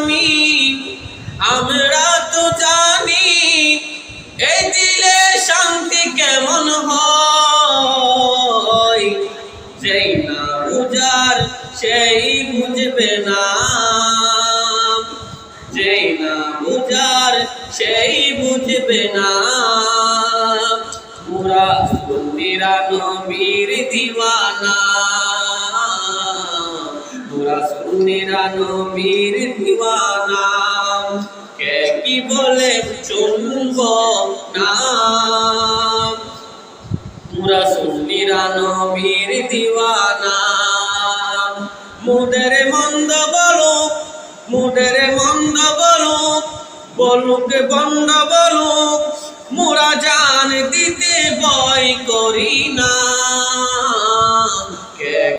আমি আমরা তো জানি এই দিলে শান্তি কেমন হয়। যেই না বুঝার সেই বুঝবে না, যেই না বুঝার সেই বুঝবে না। মোরা সুন্নিরা নবীর দিওয়ানা, মোরা সুন্নিরা নবীর দিওয়ানা। কে কি বলে শুনব না, মোরা সুন্নিরা নবীর দিওয়ানা। মুদের মন্দ বলুক, মুদের মন্দ বলুক, বলুক বন্দ বলুক, মোরা জান দিতে ভয় করি না।